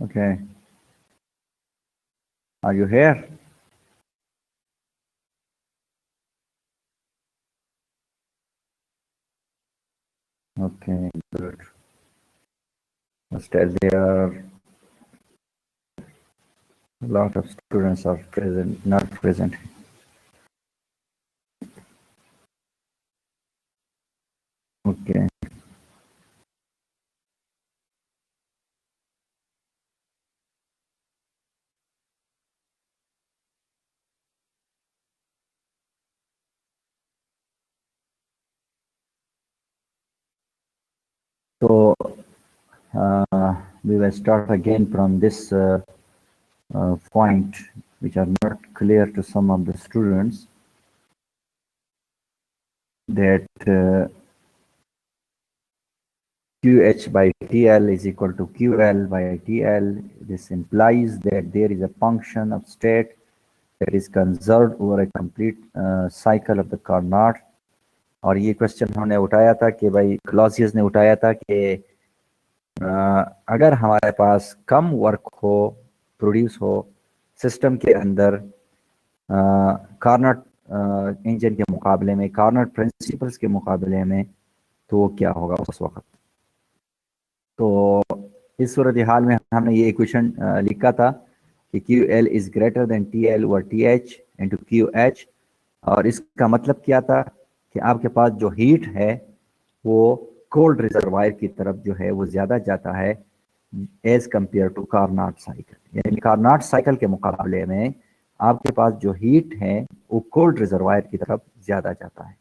Okay. Are you here? Okay, good. Just as there are a lot of students are present, not present. Okay. So we will start again from this point, which are not clear to some of the students, that QH by TL is equal to QL by TL. This implies that there is a function of state that is conserved over a complete cycle of the Carnot. और ये question हमने उठाया था कि भाई Clausius ने उठाया था कि अगर हमारे पास कम वर्क हो प्रोड्यूस हो सिस्टम के अंदर कार्नट इंजन के मुकाबले में, कार्नट प्रिंसिपल्स के मुकाबले में, तो वो क्या होगा उस वक्त। तो इस सूरत हाल में हमने ये इक्वेशन लिखा था कि QL is greater than TL और TH इंटू QH। और इसका मतलब क्या था कि आपके पास जो हीट है वो कोल्ड रिजर्वायर की तरफ जो है वो ज्यादा जाता है as compare to Carnot cycle. यानी कार्नट साइकिल के मुकाबले में आपके पास जो हीट है वो कोल्ड रिजर्वायर की तरफ ज्यादा जाता है,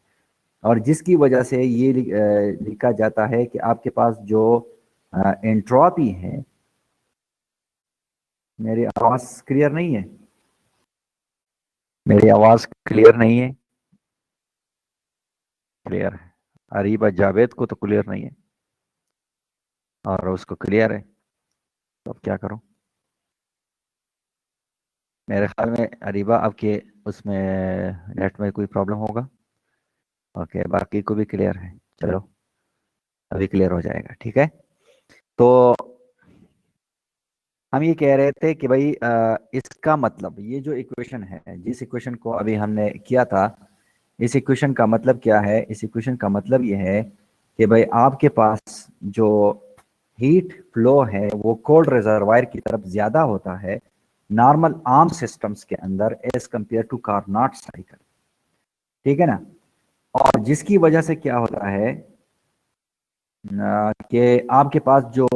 और जिसकी वजह से ये लिखा जाता है कि आपके पास जो एंट्रोपी है। मेरी आवाज क्लियर नहीं है? मेरी आवाज क्लियर नहीं है? क्लियर है। अरीबा जावेद को तो क्लियर नहीं है और उसको क्लियर है, तो अब क्या करूं? मेरे ख्याल में अरीबा आपके उसमें नेट में कोई प्रॉब्लम होगा। ओके, बाकी को भी क्लियर है। चलो अभी क्लियर हो जाएगा, ठीक है। तो हम ये कह रहे थे कि भाई इसका मतलब ये जो इक्वेशन है, जिस इक्वेशन को अभी हमने किया था, इस इक्वेशन का मतलब क्या है? इस इक्वेशन का मतलब ये है कि भाई आपके पास जो हीट फ्लो है वो कोल्ड रिजर्वायर की तरफ ज्यादा होता है नॉर्मल आर्म सिस्टम्स के अंदर as compare to Carnot cycle, ठीक है ना। और जिसकी वजह से क्या होता है कि आपके पास जो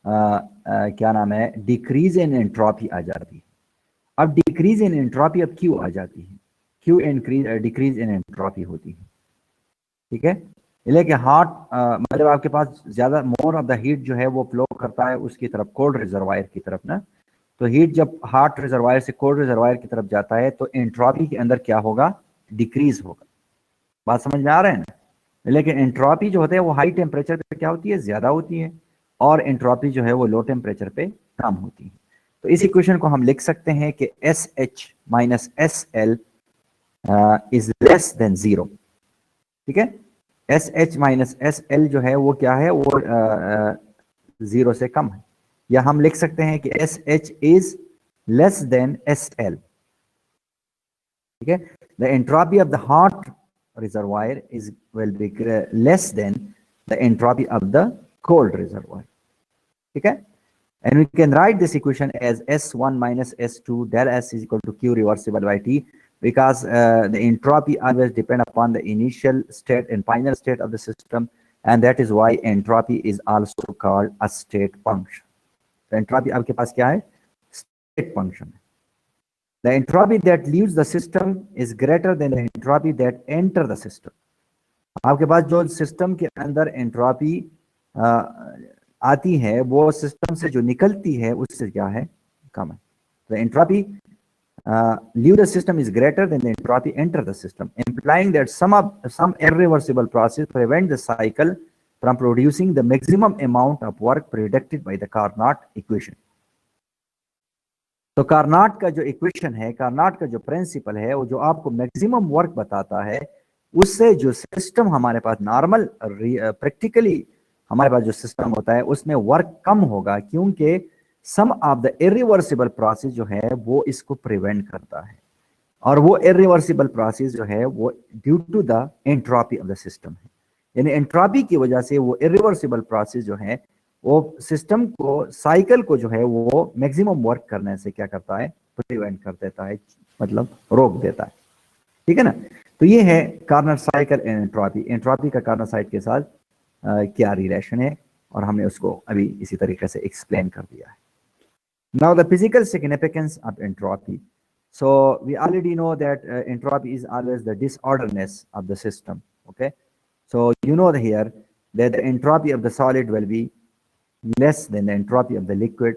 क्या नाम है, डिक्रीज इन एंट्रोपी आ जाती है। अब डिक्रीज इन एंट्रोपी अब क्यों आ जाती है? क्यों इंक्रीज डिक्रीज इन एंट्रोपी होती है? ठीक है, लेकिन हॉट मतलब आपके पास ज्यादा मोर ऑफ द हीट जो है वो फ्लो करता है उसकी तरफ, कोल्ड रिजर्वायर की तरफ ना। तो हीट जब हॉट रिजर्वायर से कोल्ड रिजर्वायर की तरफ जाता है तो एंट्रोपी के अंदर क्या होगा? डिक्रीज होगा। बात समझ में आ रहा है ना? लेकिन एंट्रोपी जो होता है वो हाई टेम्परेचर पे क्या होती है? ज्यादा होती है, और एंट्रोपी जो है वो लो टेम्परेचर पे कम होती है। तो इस इक्वेशन को हम लिख सकते हैं कि SH minus SL is less than zero, ठीक है। SH माइनस SL जो है वो क्या है? वो जीरो से कम है, या हम लिख सकते हैं कि SH is less than SL, ठीक है। The entropy of the hot reservoir is will be less than the entropy of the cold reservoir, ठीक है। And we can write this equation as S1 minus S2 del S is equal to Q reversible by T, because the entropy always depend upon the initial state and final state of the system, and that is why entropy is also called a state function. तो entropy आपके पास क्या है? State function. The entropy that leaves the system is greater than the entropy that enter the system. आपके पास जो system के अंदर entropy आती है वो सिस्टम से जो निकलती है उससे क्या है? कम है। तो entropy leave the system is greater than the entropy enter the system, implying that some irreversible process prevent the cycle from producing the maximum amount of work predicted by the Carnot equation. तो Carnot का जो equation है, Carnot का जो principal है, वो जो आपको मैक्सिमम वर्क बताता है, उससे जो सिस्टम हमारे पास नॉर्मल प्रैक्टिकली हमारे पास जो सिस्टम होता है उसमें वर्क कम होगा, क्योंकि सम ऑफ द इरिवर्सिबल प्रोसेस जो है वो इसको प्रिवेंट करता है, और वो इरिवर्सिबल प्रोसेस जो है वो due to the entropy of the system है। यानी एंट्रोपी की वजह से वो इरिवर्सिबल प्रोसेस जो है वो सिस्टम को, साइकिल को जो है वो मैक्सिमम वर्क करने से क्या करता है, प्रिवेंट कर देता है, मतलब रोक देता है। ठीक है ना। तो ये है Carnot cycle and entropy. Entropy का कार्नट साइकिल के साथ क्या रिलेशन है, और हमने उसको अभी इसी तरीके से एक्सप्लेन कर दिया है। Now the physical significance of entropy. So we already know that entropy is always the disorderness of the system. Okay, so you know here that the entropy of the solid will be less than the entropy of the liquid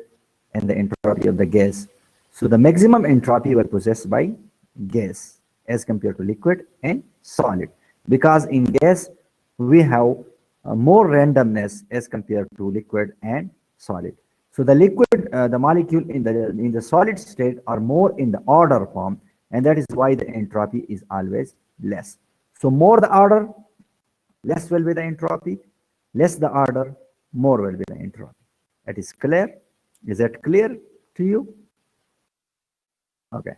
and the entropy of the gas. So the maximum entropy will possessed by gas as compared to liquid and solid, because in gas we have more randomness as compared to liquid and solid. So the liquid, the molecule in the solid state are more in the order form, and that is why the entropy is always less. So more the order, less will be the entropy, less the order, more will be the entropy. That is clear? Is that clear to you? Okay.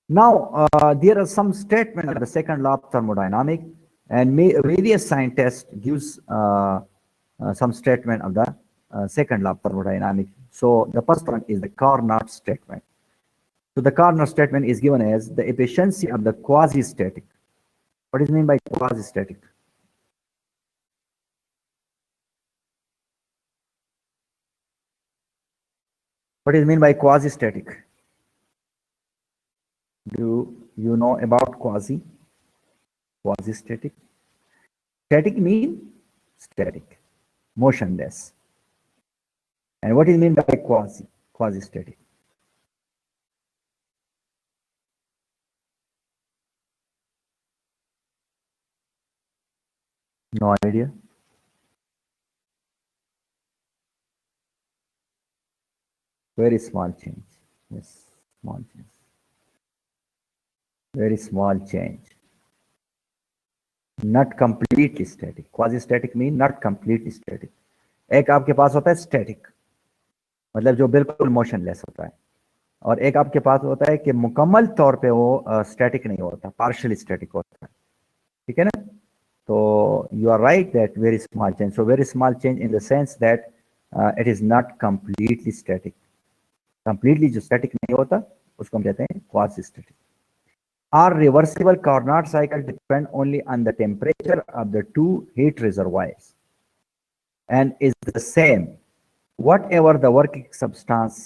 Now, there are some statements of the second law of thermodynamics, and various scientists gives some statement of the second law of thermodynamics. So the first one is the Carnot statement. So the Carnot statement is given as the efficiency of the quasi-static. What is meant by quasi-static? What is meant by quasi-static? Do you know about quasi-static? Static mean static, motionless. And what is meant by quasi-static? No idea. Very small change. Yes, small change. Very small change. Not completely static. Quasi-static mean not completely static. एक आपके पास होता है static, मतलब जो बिल्कुल motionless होता है, और एक आपके पास होता है कि मुकम्मल तौर पे वो स्टैटिक नहीं होता, पार्शियली स्टैटिक होता है। ठीक है ना। तो you are right that very small change. So very small change in the sense that it is not completely static. Completely जो स्टैटिक नहीं होता उसको हम कहते हैं quasi static. Our reversible Carnot cycle depend only on the temperature of the two heat reservoirs and is the same whatever the working substance.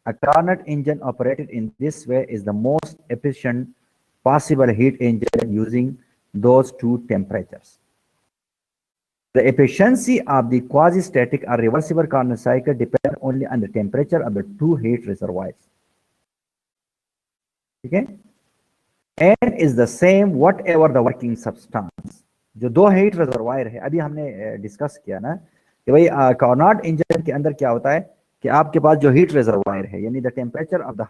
A Carnot engine operated in this way is the most efficient possible heat engine using those two temperatures. The efficiency of the quasi-static or reversible Carnot cycle depend only on the temperature of the two heat reservoirs. Okay? And is the same whatever the working substance. जो दो heat reservoir है, अभी हमने discuss किया ना कि भाई Carnot engine के अंदर क्या होता है कि आपके पास जो हीट रिजर्वायर है, यानी the temperature of the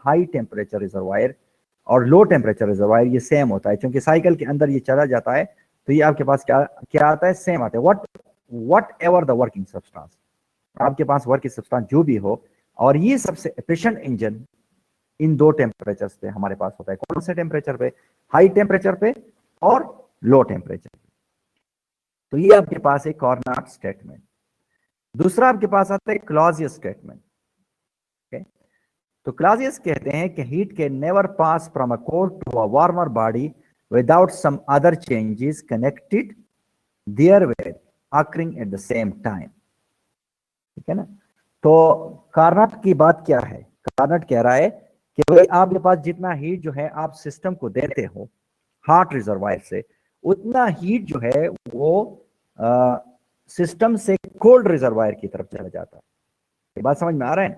high temperature reservoir और लो टेम्परेचर रिजर्वायर ये सेम होता है, क्योंकि साइकिल के अंदर ये चला जाता है, तो ये आपके पास क्या आता है, सेम आता है। What ever the working substance, आपके पास वर्किंग सब्सटेंस जो भी हो, और ये सबसे एफिशिएंट इंजन इन दो टेम्परेचर्स पे हमारे पास होता है। कौन से टेम्परेचर पे? हाई टेम्परेचर पे और लो टेम्परेचर पे। तो ये आपके पास है कार्नोट स्टेटमेंट। दूसरा आपके पास आता है क्लॉजियस स्टेटमेंट। तो क्लॉजियस कहते हैं कि heat can never pass from a cold to a warmer body without some other changes connected therewith occurring at the same time. ठीक है ना। तो कार्नोट की बात क्या है? कार्नोट कह रहा है कि भाई आपके पास जितना हीट जो है आप सिस्टम को देते हो हॉट रिजर्वायर से, उतना हीट जो है वो सिस्टम से कोल्ड रिजर्वायर की तरफ चला जाता है। ये बात समझ में आ रहा है?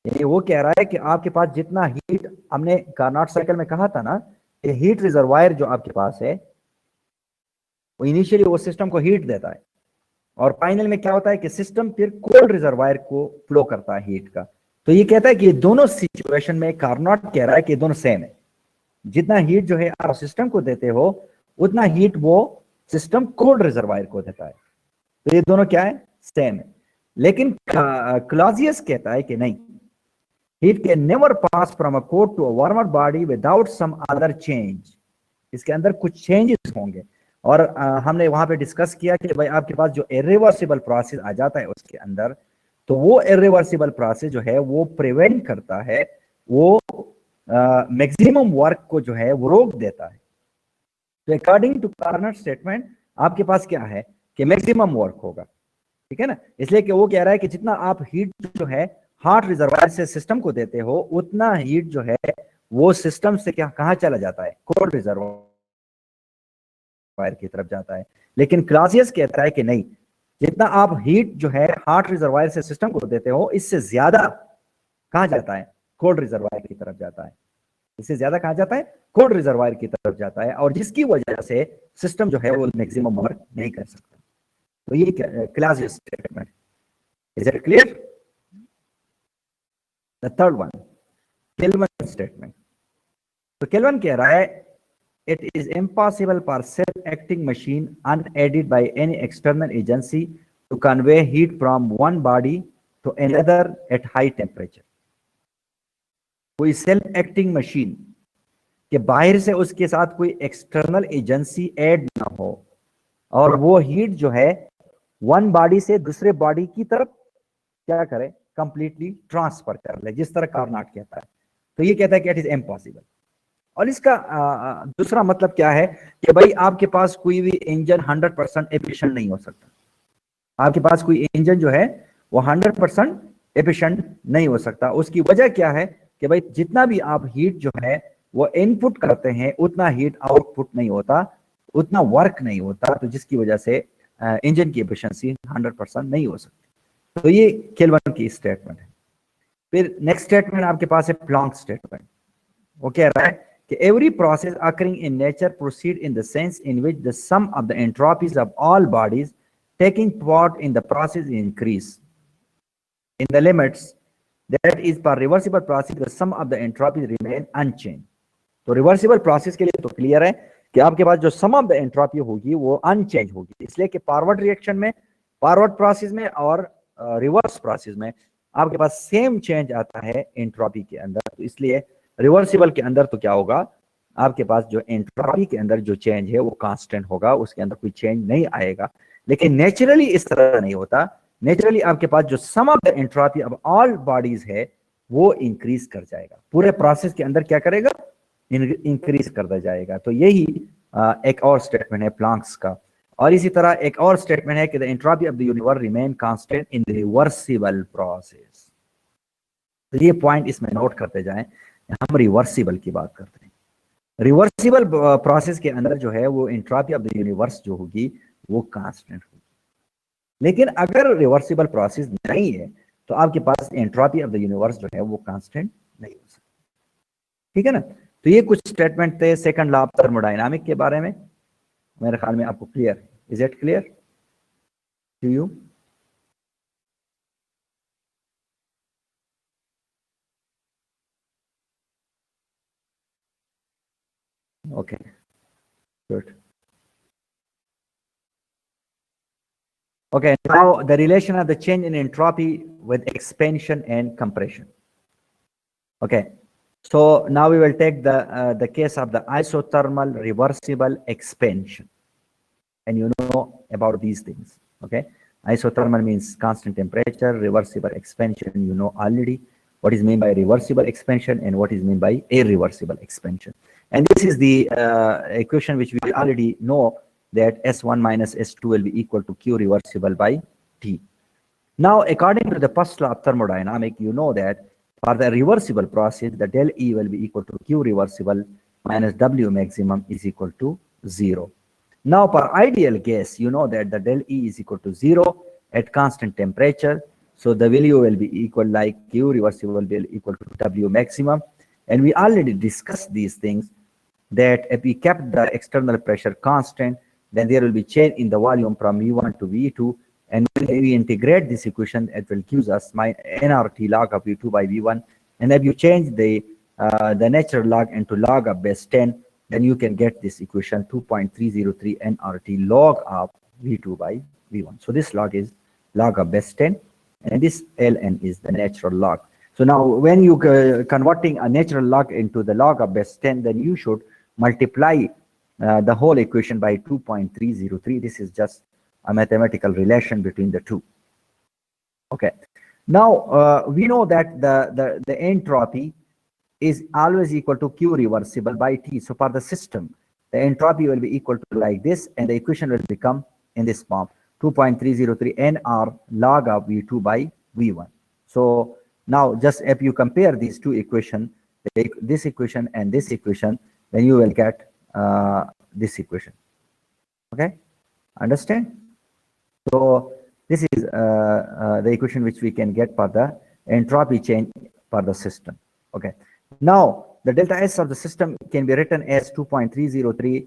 यानी वो कह रहा है कि आपके पास जितना हीट, हमने कार्नोट साइकिल में कहा था ना कि हीट रिजर्वायर जो आपके पास है वो इनिशियली वो सिस्टम को हीट देता है, और फाइनल में क्या होता है कि सिस्टम फिर कोल्ड रिजर्वायर को फ्लो करता है हीट का। तो ये कहता है कि दोनों सिचुएशन में कार्नोट कह रहा है कि दोनों सेम है। जितना हीट जो है आप सिस्टम को देते हो उतना हीट वो सिस्टम कोल्ड रिजर्वायर को देता है। तो ये दोनों क्या है? सेम है। लेकिन क्लॉजियस कहता है कि नहीं, heat can never pass from a cold to a warmer body without some other change. इसके अंदर कुछ चेंजेस होंगे। और हमने वहां पे डिस्कस किया कि भाई आपके पास जो इरिवर्सिबल प्रोसेस आ जाता है उसके अंदर, तो वो इरिवर्सिबल प्रोसेस जो है वो प्रिवेंट करता है, वो मैक्सिमम वर्क को जो है वो रोक देता है। तो अकॉर्डिंग टू कार्नर स्टेटमेंट आपके पास क्या है कि मैक्सिमम वर्क होगा, ठीक है ना। इसलिए कि वो कह रहा है कि जितना आप हीट जो है हॉट रिजर्वायर से सिस्टम को देते हो, उतना हीट जो है वो सिस्टम से क्या कहां चला जाता है, कोल्ड रिजर्वायर की तरफ जाता है। लेकिन क्लासियस कहता है कि नहीं, जितना आप हीट जो है हॉट रिजर्वायर से सिस्टम को देते हो, इससे ज्यादा कहां जाता है, कोल्ड रिजर्वायर की तरफ जाता है। इससे ज्यादा कहा जाता है, कोल्ड रिजर्वायर की तरफ जाता है, और जिसकी वजह से सिस्टम जो है वो मैक्सिमम वर्क नहीं कर सकता। तो ये Clausius statement. Is it clear? The third one, Kelvin statement. तो केल्विन कह रहा है, it is impossible for self acting machine unaided by any external agency to convey heat from one body to another at high temperature. कोई self acting machine कि बाहर से उसके साथ कोई एक्सटर्नल एजेंसी ऐड ना हो और वो हीट जो है वन बॉडी से दूसरे बॉडी की तरफ क्या करे, कंप्लीटली ट्रांसफर कर ले, जिस तरह कार्नाट कहता है। तो ये कहता है कि इट इज इम्पॉसिबल। और इसका दूसरा मतलब क्या है कि भाई आपके पास कोई भी इंजन 100% एफिशिएंट नहीं हो सकता। आपके पास कोई इंजन जो है वो 100% एफिशिएंट नहीं हो सकता। उसकी वजह क्या है कि भाई जितना भी आप हीट जो है वो इनपुट करते हैं, उतना हीट आउटपुट नहीं होता, उतना वर्क नहीं होता, तो जिसकी वजह से इंजन की एफिशिएंसी 100% नहीं हो सकती। तो ये केल्विन की स्टेटमेंट है। फिर नेक्स्ट स्टेटमेंट आपके पास है प्लैंक स्टेटमेंट। वो कह रहा है कि every process occurring in nature proceed in the sense in which the sum of the entropies of all bodies taking part in the process increase in the limits that is for reversible process the sum of the entropies remain unchanged। तो reversible process के लिए तो clear है कि आपके पास जो sum of the entropy होगी वो अनचेंज होगी, इसलिए कि फॉरवर्ड रिएक्शन में, फॉरवर्ड प्रोसेस में और रिवर्स प्रोसेस में आपके पास सेम चेंज आता है एंट्रोपी के अंदर। तो इसलिए रिवर्सिबल के अंदर तो क्या होगा, आपके पास जो एंट्रोपी के अंदर जो चेंज है वो कांस्टेंट होगा, उसके अंदर कोई चेंज नहीं आएगा। लेकिन नेचुरली इस तरह नहीं होता। नेचुरली आपके पास जो sum of the entropy of all bodies है वो इंक्रीज कर जाएगा, पूरे प्रोसेस के अंदर क्या करेगा, इंक्रीज करता जाएगा। तो यही एक और स्टेटमेंट है प्लैंक्स का। और इसी तरह एक और स्टेटमेंट है कि the entropy of the universe remain constant in the reversible process. तो ये पॉइंट इसमें नोट करते जाएं, हम रिवर्सिबल की बात करते हैं। रिवर्सिबल प्रोसेस के अंदर जो है वो एंट्रोपी ऑफ द यूनिवर्स जो होगी वो कांस्टेंट होगी। लेकिन अगर रिवर्सिबल प्रोसेस नहीं है तो आपके पास एंट्रोपी ऑफ द यूनिवर्स जो है वो कांस्टेंट नहीं हो सकता, ठीक है ना। तो ये कुछ स्टेटमेंट थे सेकंड लॉ ऑफ थर्मोडायनामिक के बारे में। मेरे ख्याल में आपको क्लियर है। Is it clear to you? Okay, good. Okay, now the relation of the change in entropy with expansion and compression. Okay, so now we will take the case of the isothermal reversible expansion, and you know about these things. Okay, isothermal means constant temperature, reversible expansion you know already what is meant by reversible expansion and what is meant by irreversible expansion. And this is the equation which we already know, that S1 minus S2 will be equal to Q reversible by T. Now, according to the first law of thermodynamics, you know that for the reversible process, the del E will be equal to Q reversible minus W maximum is equal to 0. Now, for ideal gas, you know that the del E is equal to 0 at constant temperature. So the value will be equal like Q reversible will be equal to W maximum. And we already discussed these things, that if we kept the external pressure constant, then there will be change in the volume from V1 to V2. And when we integrate this equation, it will give us my nRT log of V2 by V1. And if you change the natural log into log of base 10, then you can get this equation 2.303 nRT log of V2 by V1. So this log is log of base 10. and this ln is the natural log. So now when you converting a natural log into the log of base 10, then you should multiply the whole equation by 2.303. This is just a mathematical relation between the two. Okay. Now we know that the entropy is always equal to Q reversible by T. So for the system, the entropy will be equal to like this, and the equation will become in this form: 2.303 nr log of V2 by V1. So now just if you compare these two equations, this equation and this equation, then you will get this equation. Okay, understand? So this is the equation which we can get for the entropy change for the system. Okay. Now the delta S of the system can be written as 2.303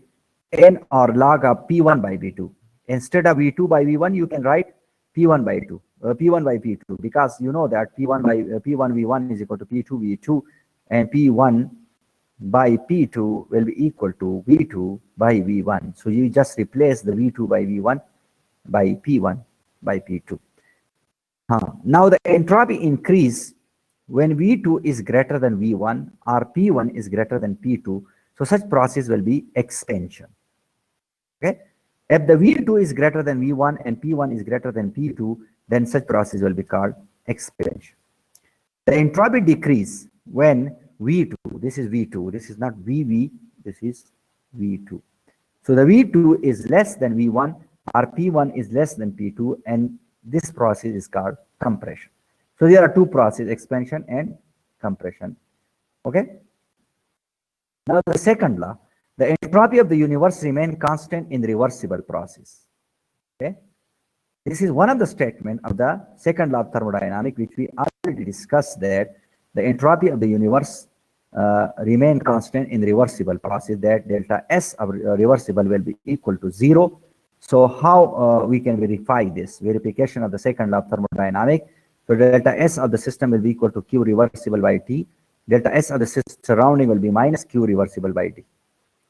n or log of P1 by V2. Instead of V2 by V1, you can write P1 by P1 by P2, because you know that P1 by P1 V1 is equal to P2 V2, and P1 by P2 will be equal to V2 by V1. So you just replace the V2 by V1 by P1 by P2. Now the entropy increase when V2 is greater than V1 or P1 is greater than P2. So such process will be expansion. Okay. If the V2 is greater than V1 and P1 is greater than P2, then such process will be called expansion. The entropy decrease when V2, this is V2, this is not VV, this is V2. So the V2 is less than V1 or P1 is less than P2, and this process is called compression. So there are two processes, expansion and compression. Okay. Now the second law, the entropy of the universe remains constant in the reversible process. Okay. This is one of the statements of the second law of thermodynamics, which we already discussed, that the entropy of the universe remain constant in the reversible process, that delta S of reversible will be equal to 0. So how we can verify this? Verification of the second law of thermodynamics. So delta S of the system will be equal to Q reversible by T. Delta S of the surrounding will be minus Q reversible by T.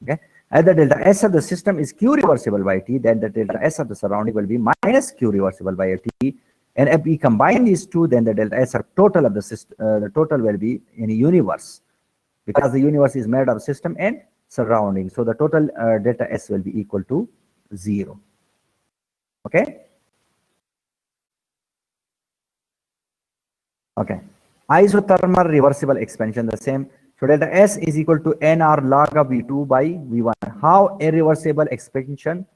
Okay. As the delta S of the system is Q reversible by T, then the delta S of the surrounding will be minus Q reversible by T. And if we combine these two, then the delta S of total of the system, the total will be in a universe, because the universe is made of system and surrounding. So the total delta S will be equal to 0. Okay. Okay. Isothermal reversible expansion, the same. So delta S is equal to nr log of V2 by V1. How irreversible expansion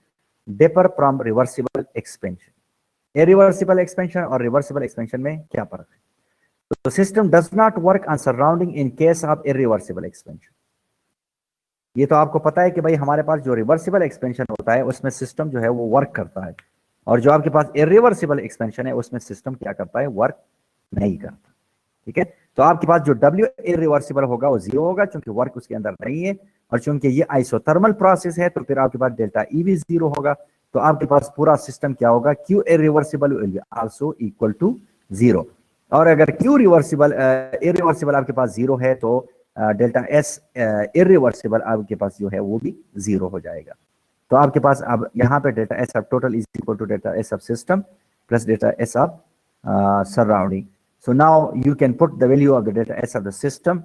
differ from reversible expansion? Irreversible expansion और reversible expansion में क्या फर्क है? The system does not work on surrounding in case of irreversible expansion. ये तो आपको पता है कि भाई हमारे पास जो रिवर्सिबल एक्सपेंशन होता है उसमें सिस्टम जो है वो वर्क करता है, और जो आपके पास इरिवर्सिबल एक्सपेंशन है उसमें सिस्टम क्या करता है? वर्क नहीं करता. ठीक है. तो आपके पास जो W इरिवर्सिबल होगा वो 0 होगा, क्योंकि वर्क उसके अंदर नहीं है, और चूंकि ये आइसोथर्मल प्रोसेस है तो फिर आपके पास डेल्टा E भी 0 होगा. तो आपके पास पूरा सिस्टम क्या होगा? Q irreversible will be also equal to 0. और अगर Q रिवर्सिबल इरिवर्सिबल आपके पास 0 है तो डेल्टा S इरिवर्सिबल आपके पास जो है वो भी 0 हो जाएगा. तो आपके पास अब यहाँ पे delta S of total is equal to delta S of system plus delta S of surrounding. So now you can put the value of the delta S of the system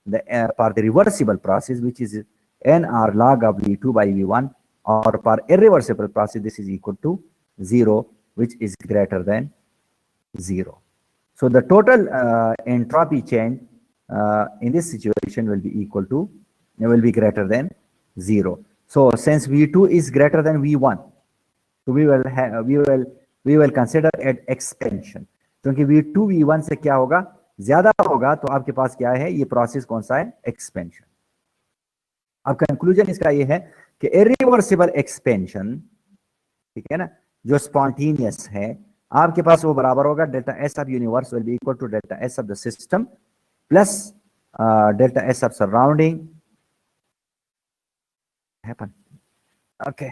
for the reversible process, which is nr log of V2 by V1, or for irreversible process this is equal to 0, which is greater than 0. So the total entropy change in this situation will be equal to, will be greater than 0. So since V2 is greater than V1, so we will consider it expansion. क्योंकि V2 V1 से क्या होगा? ज्यादा होगा, तो आपके पास क्या है? ये प्रोसेस कौन सा है? एक्सपेंशन. अब कंक्लूजन इसका ये है कि इरिवर्सिबल एक्सपेंशन, ठीक है ना, जो स्पॉन्टेनियस है, आपके पास वो बराबर होगा delta S of universe will be equal to delta S of the system plus delta S of surrounding. Happen. Okay.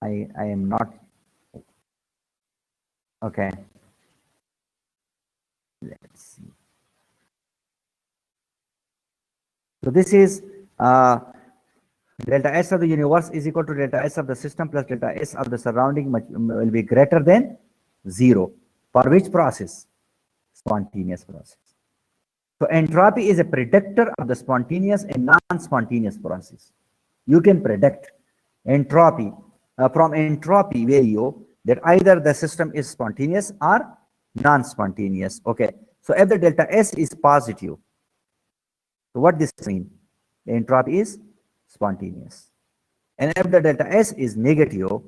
I am not. Okay. Let's see. So this is delta S of the universe is equal to delta S of the system plus delta S of the surrounding will be greater than 0. For which process? Spontaneous process. So entropy is a predictor of the spontaneous and non-spontaneous process. You can predict entropy from entropy value that either the system is spontaneous or non-spontaneous. Okay. So if the delta S is positive, so what this mean? The entropy is spontaneous. And if the delta S is negative,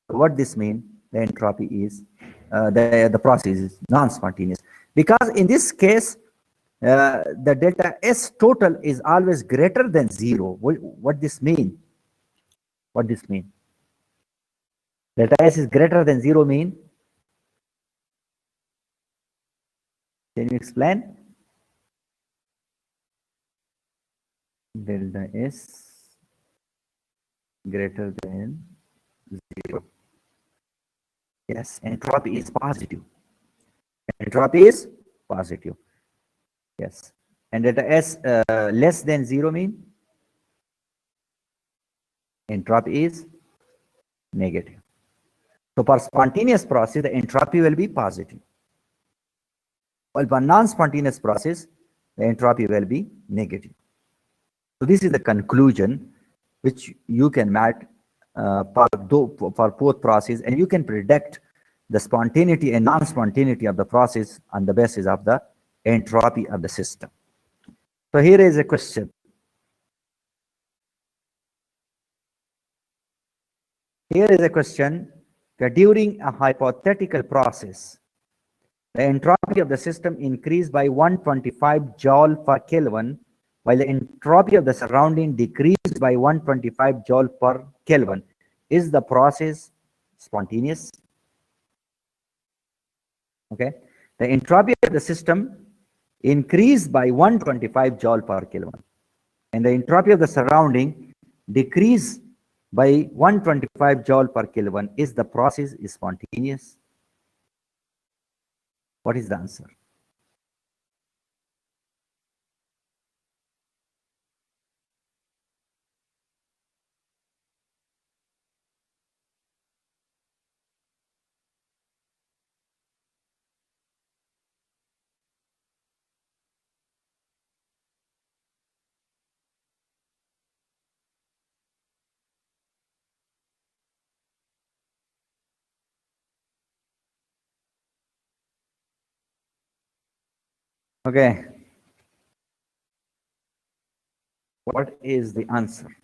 what this mean? The entropy is the process is non-spontaneous. Because in this case, the delta S total is always greater than 0. What this mean? What this mean? Delta S is greater than 0 mean? Can you explain? Delta S greater than 0. Yes, entropy is positive. Entropy is positive. Yes. And delta S less than 0 mean? Entropy is negative. So for spontaneous process, the entropy will be positive. While for non-spontaneous process, the entropy will be negative. So this is the conclusion which you can match for both processes, and you can predict the spontaneity and non-spontaneity of the process on the basis of the entropy of the system. So here is a question. Here is a question that during a hypothetical process, the entropy of the system increased by 125 joule per Kelvin, while the entropy of the surrounding decreased by 125 joule per Kelvin. Is the process spontaneous? Okay. The entropy of the system increased by 125 joule per Kelvin, and the entropy of the surrounding decreased by 125 joule per Kelvin. Is the process spontaneous? What is the answer? Okay. What is the answer?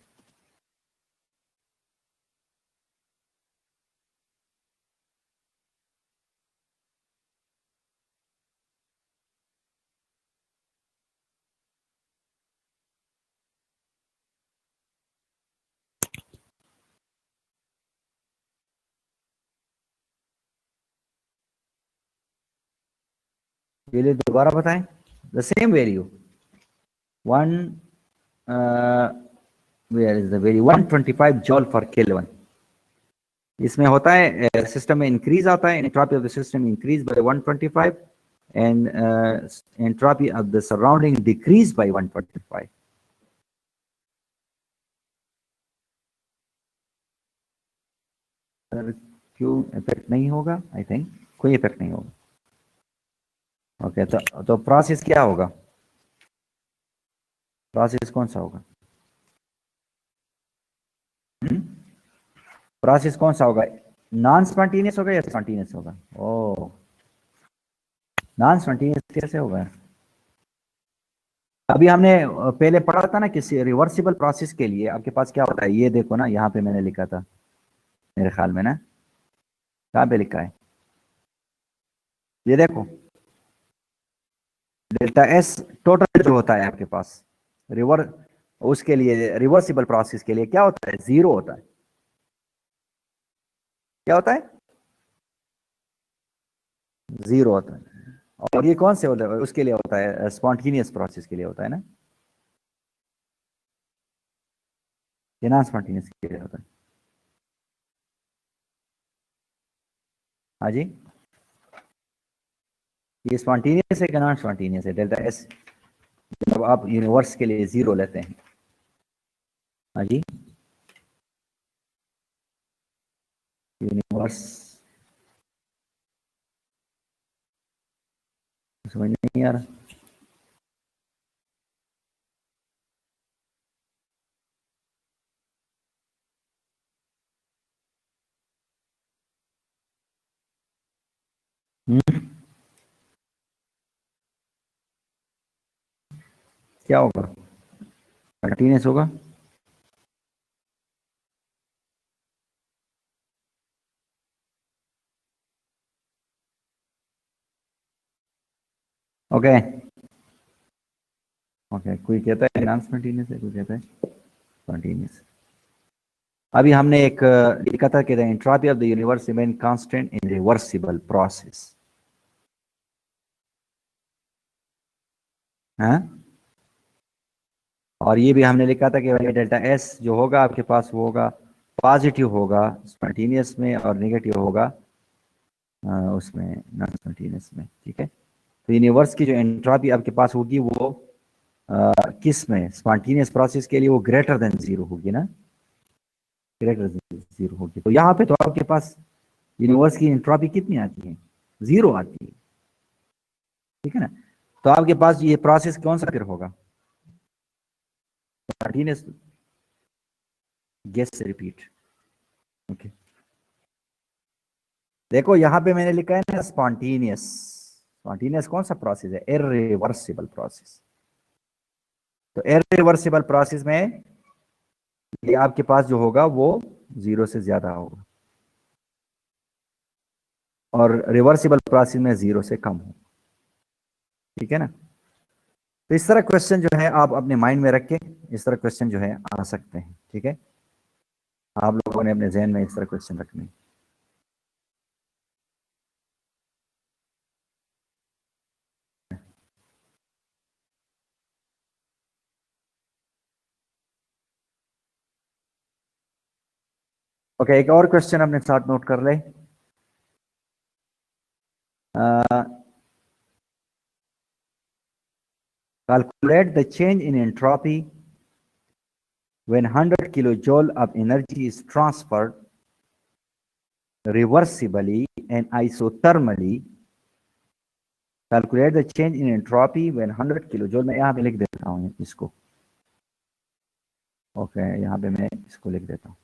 चलिए दोबारा बताएं. The same value. One, where is the value? 125 joule per Kelvin. इसमें होता है system में increase आता है, entropy of the system increase by 125 and entropy of the surrounding decreased by 125. Sir क्यों इफेक्ट नहीं होगा? आई थिंक कोई इफेक्ट नहीं होगा. ओके, तो प्रोसेस क्या होगा? प्रोसेस कौन सा होगा? प्रोसेस कौन सा होगा? नॉन स्पॉन्टेनियस होगा या स्पॉन्टेनियस होगा? ओ, नॉन स्पॉन्टेनियस कैसे होगा? अभी हमने पहले पढ़ा था ना किसी रिवर्सिबल प्रोसेस के लिए आपके पास क्या होता है, ये देखो ना, यहाँ पे मैंने लिखा था मेरे ख्याल में ना, कहाँ पे लिखा है? ये देखो, डेल्टा एस टोटल जो होता है आपके पास उसके लिए रिवर्सिबल प्रोसेस के लिए क्या होता है? 0 होता है. क्या होता है? 0 होता है. और ये कौन से होता है? उसके लिए होता है, स्पॉन्टेनियस प्रोसेस के लिए होता है ना, ये नॉन स्पॉन्टेनियस के लिए होता है. हाँ जी, ये स्पॉन्टेनियस है कि नॉन स्पॉन्टेनियस है? डेल्टा एस जब आप यूनिवर्स के लिए 0 लेते हैं, हाँ जी, यूनिवर्स समझ नहीं आ रहा। क्या होगा? कंटिन्यूस होगा। ओके ओके, कोई कहता है नॉन स्पॉन्टेनियस है, कोई कहता है स्पॉन्टेनियस। अभी हमने एक लिखा था कि the entropy of the universe remain constant in reversible process. हाँ, और ये भी हमने लिखा था कि डेल्टा एस जो होगा आपके पास वो होगा पॉजिटिव होगा स्पॉन्टेनियस में और नेगेटिव होगा उसमें नॉन स्पॉन्टेनियस में। ठीक है, तो यूनिवर्स की जो एंट्रोपी आपके पास होगी वो किस में, स्पॉन्टेनियस प्रोसेस के लिए वो ग्रेटर देन जीरो होगी ना, ग्रेटर देन जीरो होगी। तो यहाँ पे तो आपके पास यूनिवर्स की एंट्रोपी कितनी आती है? जीरो आती है। ठीक है ना, तो आपके पास ये प्रोसेस कौन सा फिर होगा? स्पॉन्टेनियस। Guess repeat. ओके, देखो यहाँ पे मैंने लिखा है ना स्पॉन्टेनियस। स्पॉन्टेनियस कौन सा प्रोसेस है? Irreversible process. तो इरिवर्सिबल प्रोसेस में ये आपके पास जो होगा वो जीरो से ज्यादा होगा, और रिवर्सिबल प्रोसेस में जीरो से कम होगा। ठीक है ना, तो इस तरह क्वेश्चन जो है आप अपने माइंड में रख के इस तरह क्वेश्चन जो है आ सकते हैं। ठीक है, आप लोगों ने अपने जहन में इस तरह क्वेश्चन रखने हैं। ओके, एक और क्वेश्चन अपने साथ नोट कर ले। Calculate the change in entropy when 100 kilojoule of energy is transferred reversibly and isothermally. Calculate the change in entropy when 100 kilojoule, मैं यहाँ पे लिख देता हूँ इसको। ओके, यहाँ पे मैं इसको लिख देता हूँ।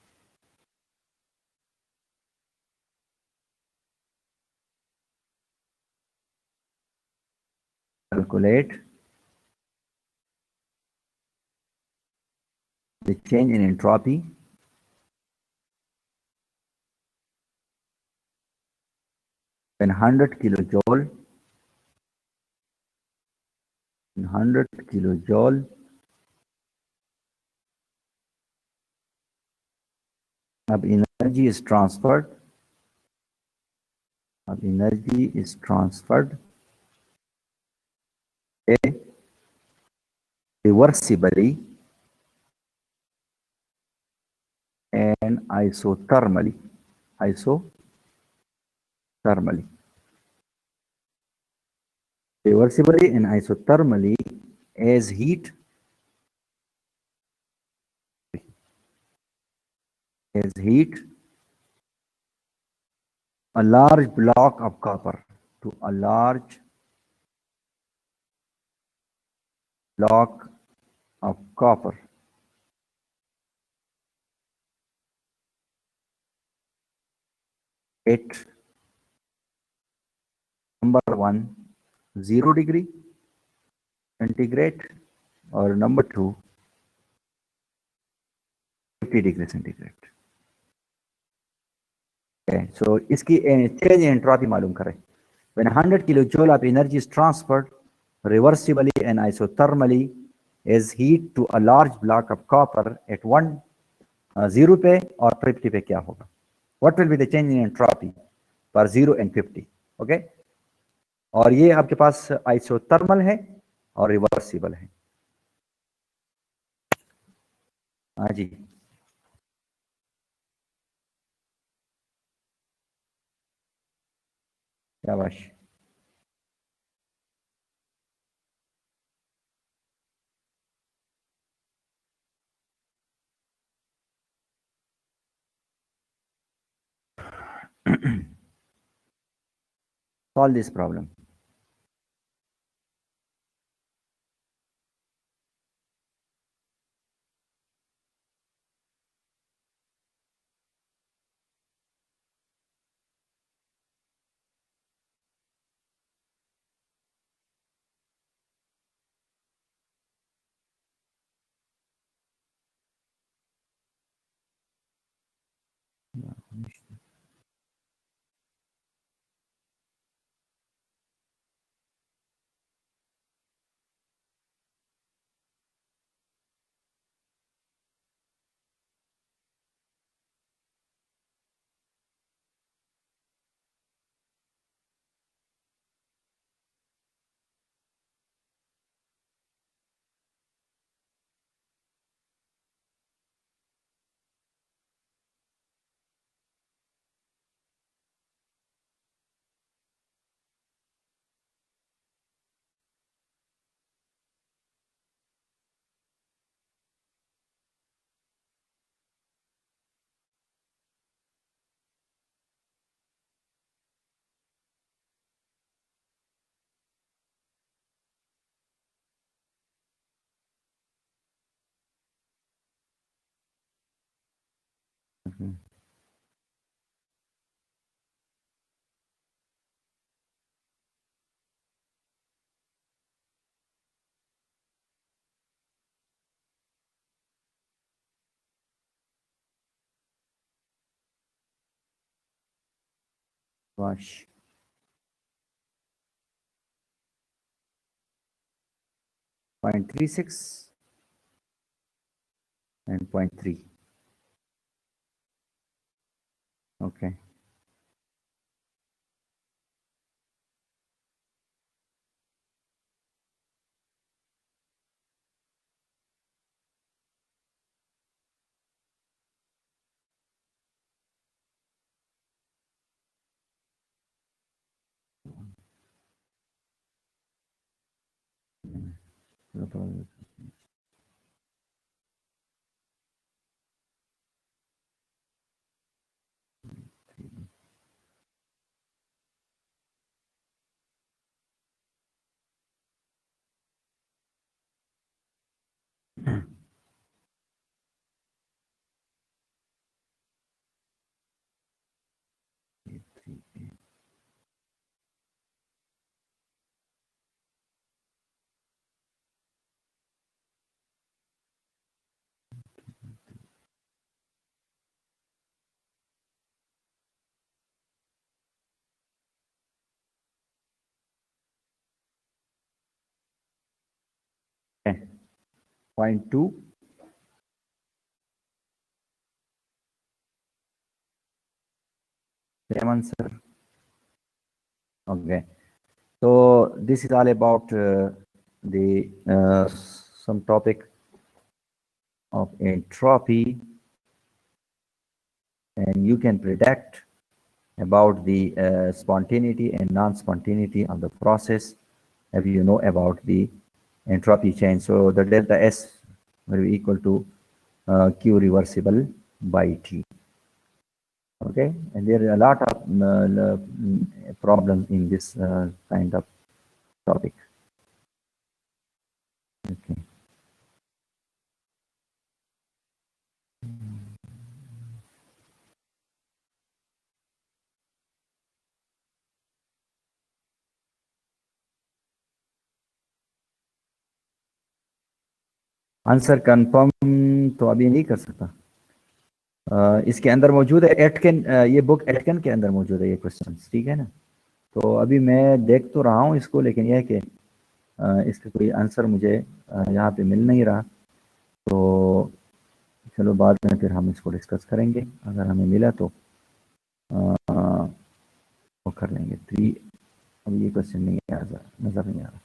Calculate the change in entropy when 100 kilojoule of energy is transferred reversibly and isothermally. Reversibly and isothermally as heat a large block of copper to a large block of copper at number 1 0 degree centigrade और number 2 50 degree centigrade. सो इसकी change entropy मालूम करें। When 100 kilojoule of energy is transferred reversibly and isothermally as heat to a large block of copper at 1 0 पे और 50 पे क्या होगा? What will be the change in entropy for 0 and 50? Okay, और ये आपके पास आइसोथर्मल है और रिवर्सिबल है। हाँ जी, शाबाश। solve this problem. Mhm. Wash 0.36 and 0.3. Okay. No problem. Okay. 0.2. Same answer. Okay. So this is all about the some topic of entropy, and you can predict about the spontaneity and non-spontaneity of the process if you know about the entropy change. So the delta S will be equal to Q reversible by T. Okay, and there are a lot of problems in this kind of topic. Okay. Answer confirm तो अभी नहीं कर सकता। इसके अंदर मौजूद है एटकन, ये बुक एटकन के अंदर मौजूद है ये क्वेश्चन, ठीक है ना। तो अभी मैं देख तो रहा हूँ इसको, लेकिन यह है कि इसका कोई आंसर मुझे यहाँ पे मिल नहीं रहा। तो चलो बाद में फिर हम इसको डिस्कस करेंगे, अगर हमें मिला तो वो कर लेंगे। 3 अब ये क्वेश्चन नहीं आ रहा, नजर नहीं आ रहा।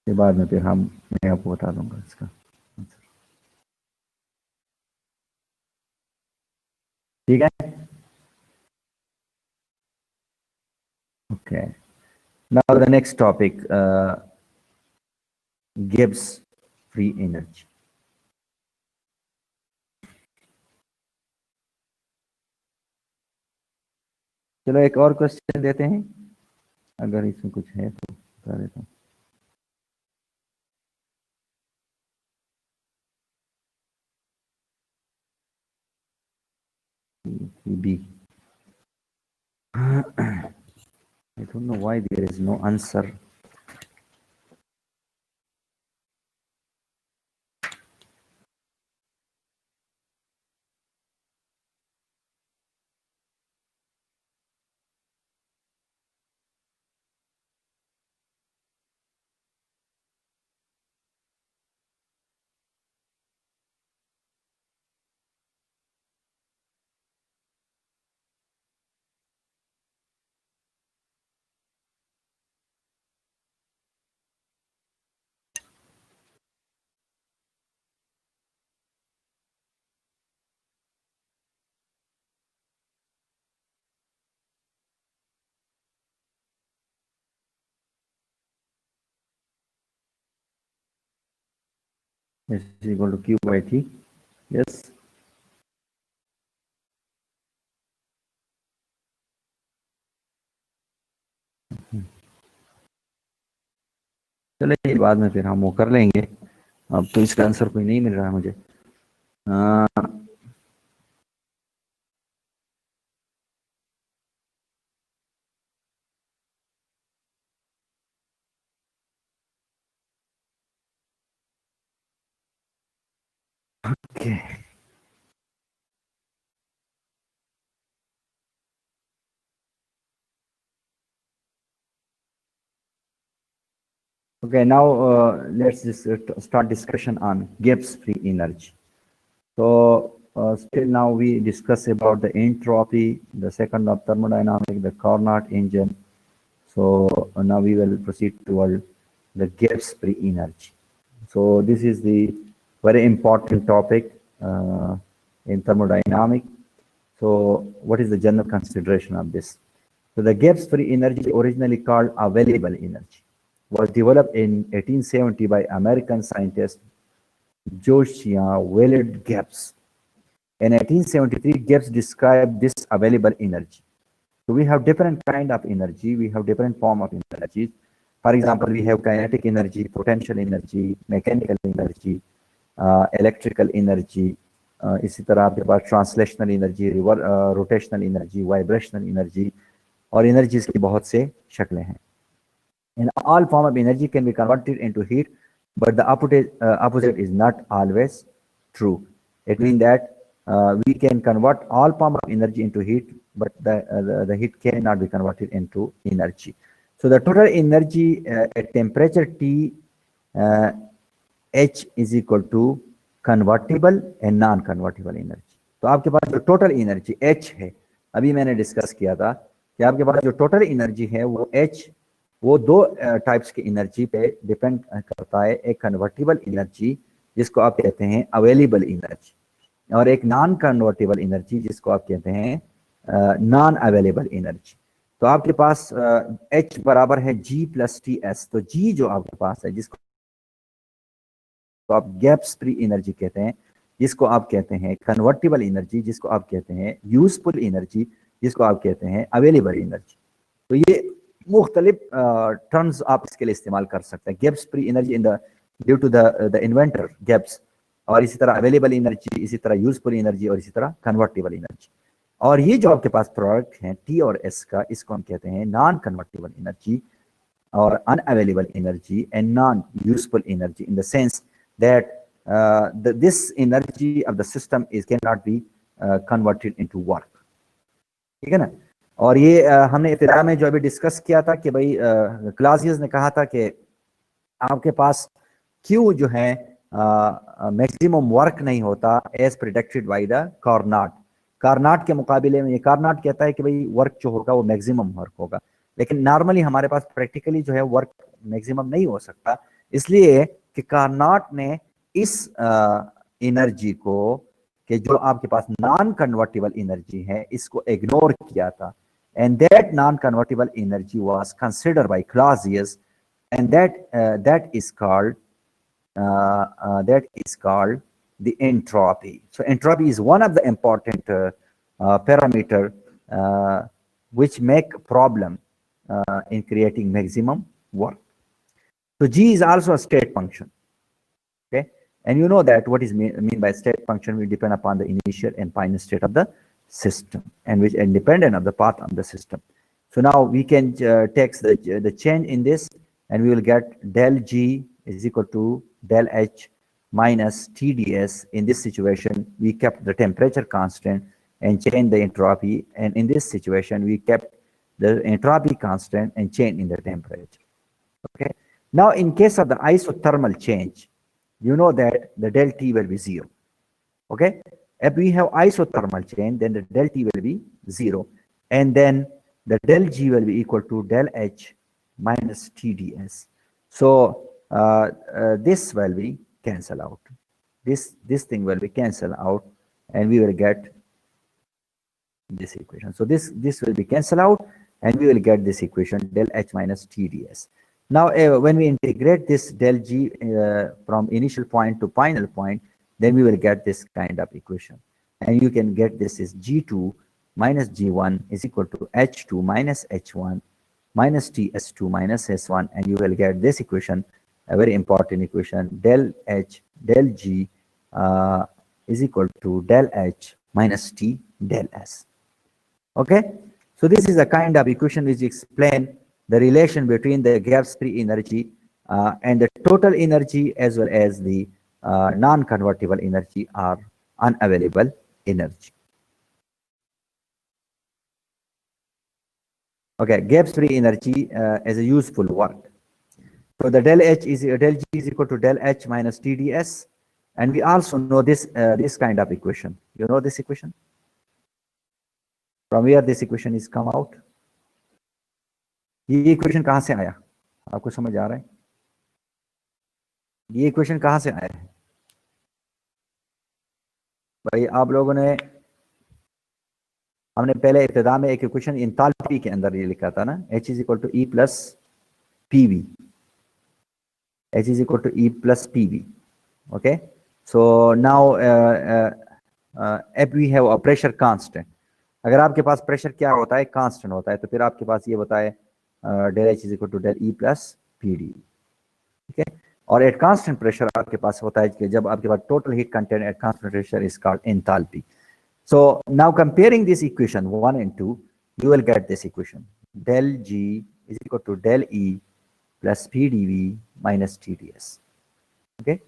के बाद में फिर मैं आपको बता दूंगा इसका आंसर। ठीक है। Okay. Now the next topic, Gibbs free energy. चलो एक और क्वेश्चन देते हैं, अगर इसमें कुछ है तो बता देता हूँ। B. I don't know why there is no answer. S is equal to Q by T. Yes. चले ये बाद में फिर हम वो कर लेंगे, अब तो इसका आंसर कोई नहीं मिल रहा है मुझे। Okay Okay, now let's just start discussion on Gibbs free energy. So still now we discuss about the entropy, the second of thermodynamic, the Carnot engine. So now we will proceed toward the Gibbs free energy. So this is the very important topic in thermodynamic. So what is the general consideration of this? So the Gibbs free energy, originally called available energy, was developed in 1870 by American scientist Josiah Willard Gibbs. In 1873, Gibbs described this available energy. So we have different kind of energy, we have different form of energies. For example, we have kinetic energy, potential energy, mechanical energy, electrical energy, इसी तरह आपके पास translational energy, rotational energy, vibrational energy, और energies की बहुत से शक्लें हैं. And all form of energy can be converted into heat, but the opposite is not always true. It means that we can convert all form of energy into heat, but the heat cannot be converted into energy. So the total energy at temperature T H is equal to convertible and non-convertible energy. तो आपके पास जो total energy H है, अभी मैंने discuss किया था कि आपके पास जो टोटल एनर्जी है वो H, वो दो टाइप्स की एनर्जी पे डिपेंड करता है. एक कन्वर्टिबल एनर्जी जिसको आप कहते हैं अवेलेबल एनर्जी, और एक नॉन कन्वर्टिबल एनर्जी जिसको आप कहते हैं नॉन अवेलेबल एनर्जी. तो आपके पास H बराबर है G प्लस TS. तो G जो आपके पास है, जिसको आप गैप्स फ्री एनर्जी कहते हैं, जिसको आप कहते हैं कन्वर्टिबल एनर्जी, जिसको आप कहते हैं यूजफुल एनर्जी, जिसको आप कहते हैं अवेलेबल एनर्जी. तो ये मुख्तलिफ टर्म्स आप इसके लिए इस्तेमाल कर सकते हैं. Gibbs free energy in the due to the inventor Gibbs, और इसी तरह अवेलेबल एनर्जी, इसी तरह यूजफुल एनर्जी, और इसी तरह कन्वर्टिबल एनर्जी. और ये जो आपके पास प्रोडक्ट हैं टी और एस का, इसको हम कहते हैं non convertible energy or unavailable energy and non-useful energy, in the sense that this energy of the system cannot be converted into work. ठीक है ना. और ये हमने इब्तिदा में जो अभी डिस्कस किया था कि भाई क्लासियस ने कहा था कि आपके पास Q जो है मैक्सिमम वर्क नहीं होता as predicted by the Carnot. Carnot के मुकाबले में ये कार्नोट कहता है कि भाई वर्क जो होगा वो मैक्सिमम वर्क होगा, लेकिन नॉर्मली हमारे पास प्रैक्टिकली जो है वर्क मैक्सिमम नहीं हो सकता, इसलिए कि कार्नोट ने इस एनर्जी को, कि जो आपके पास नॉन कन्वर्टिबल एनर्जी है, इसको इग्नोर किया था. And that non convertible energy was considered bye Clausius, and that is called the entropy. So entropy is one of the important parameter which make problem in creating maximum work. So G is also a state function. Okay, and you know that what is mean by state function will depend upon the initial and final state of the system, and which is independent of the path of the system. So now we can take the change in this, and we will get del G is equal to del H minus TdS. In this situation, we kept the temperature constant and changed the entropy, and in this situation, we kept the entropy constant and change in the temperature. Okay. Now, in case of the isothermal change, you know that the del T will be 0. Okay. If we have isothermal change, then the del T will be 0. And then the del G will be equal to del H minus TdS. So this will be cancel out. This thing will be cancel out, and we will get this equation. So this will be cancel out, and we will get this equation del H minus TdS. Now, when we integrate this del G from initial point to final point, then we will get this kind of equation. And you can get this is G2 minus G1 is equal to H2 minus H1 minus TS2 minus S1, and you will get this equation, a very important equation, del H del G is equal to del H minus T del S. Okay, so this is a kind of equation which explain the relation between the Gibbs free energy and the total energy, as well as the non-convertible energy or unavailable energy. Okay, Gibbs free energy as a useful work. So the del H is del G is equal to del H minus TdS, and we also know this this kind of equation. You know this equation? From where this equation is come out? ये equation कहाँ से आया? आपको समझ आ रहा है? ये equation कहाँ से आया है? भाई आप लोगों ने, हमने पहले इब्तिदा में एक इक्वेशन इंथैल्पी के अंदर ये लिखा था ना, H is equal to E plus PV. H is equal to E plus PV. Okay, so now if we have a pressure constant, अगर आपके पास प्रेशर क्या होता है, कांस्टेंट होता है, तो फिर आपके पास ये बताए del H is equal to del E plus PD. ठीक है, और एट कांस्टेंट प्रेशर आपके पास होता है कि जब आपके पास total heat content at constant pressure is called enthalpy. So now comparing this equation 1 and 2, you will get this equation del G is equal to del E plus PdV minus TdS. Okay,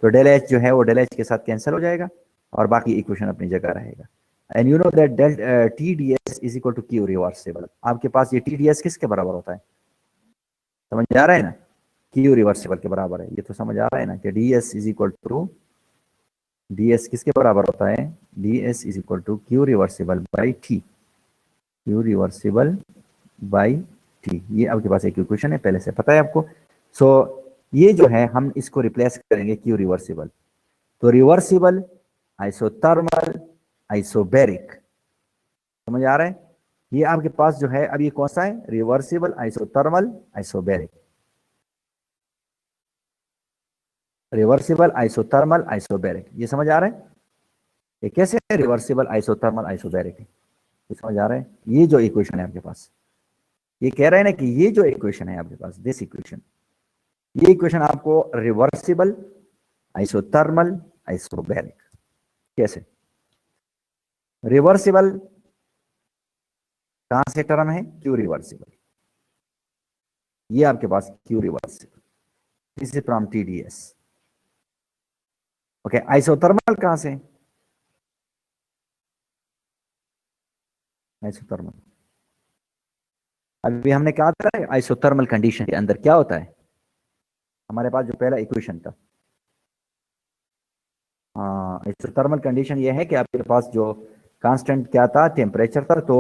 तो del H जो है वो del H के साथ cancel हो जाएगा और बाकी इक्वेशन अपनी जगह रहेगा. And you know that del TdS is equal to Q reversible. आपके पास ये TdS किसके बराबर होता है? समझ आ रहा है ना? Q रिवर्सिबल के बराबर है. ये तो समझ आ रहा है ना कि ds is equal to ds किसके बराबर होता है? ds is equal to Q reversible by T. Q reversible by T. ये आपके पास एक इक्वेशन है, पहले से पता है आपको. सो ये जो है हम इसको रिप्लेस करेंगे Q रिवर्सिबल. तो रिवर्सिबल, आइसोथर्मल, आइसोबैरिक, समझ आ रहा है? ये आपके पास जो है अब ये कौन सा है? Reversible, isothermal, isobaric. Reversible, isothermal, isobaric, ये समझ आ रहा है? ये कैसे है रिवर्सिबल, आइसोथर्मल, आइसोबैरिक? ये समझ आ रहा है? ये जो इक्वेशन है आपके पास, ये कह रहे हैं ना कि ये जो इक्वेशन है आपके पास, दिस इक्वेशन, ये इक्वेशन आपको रिवर्सिबल, आइसोथर्मल, आइसोबैरिक. कैसे? रिवर्सिबल कहां से टर्म है? Q reversible. ये आपके पास Q reversible, this is from TDS. Okay, isothermal कहां से? आइसोथर्मल अभी हमने क्या था, आइसोथर्मल कंडीशन के अंदर क्या होता है? हमारे पास जो पहला इक्वेशन था, हाँ, आइसोथर्मल कंडीशन ये है कि आपके पास जो कांस्टेंट क्या था? टेम्परेचर था. तो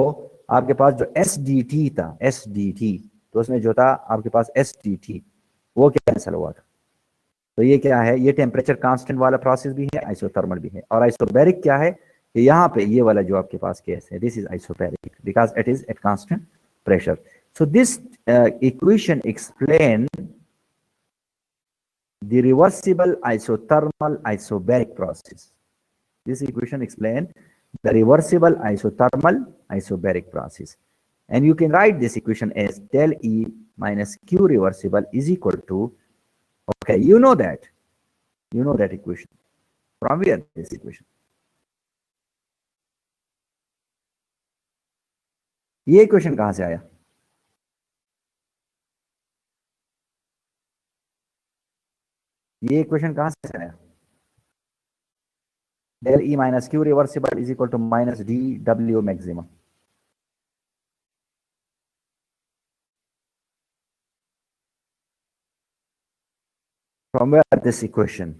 आपके पास जो SdT था, SdT, तो उसमें जो था आपके पास SdT, वो कैंसिल हुआ था. तो ये क्या है? ये टेम्परेचर कांस्टेंट वाला प्रोसेस भी है, आइसोथर्मल भी है. और आइसोबैरिक क्या है? यहाँ पे ये वाला जो आपके पास केस है, this is isobaric because it is at constant pressure. So this equation explain the reversible isothermal isobaric process. This equation explain the reversible isothermal isobaric process. and you can write this equation as del E minus Q reversible is equal to, okay, you know that equation. From where this equation? ये equation कहां से आया? ये equation कहां से आया? del E minus Q reversible is equal to minus dW maximum. From where this equation?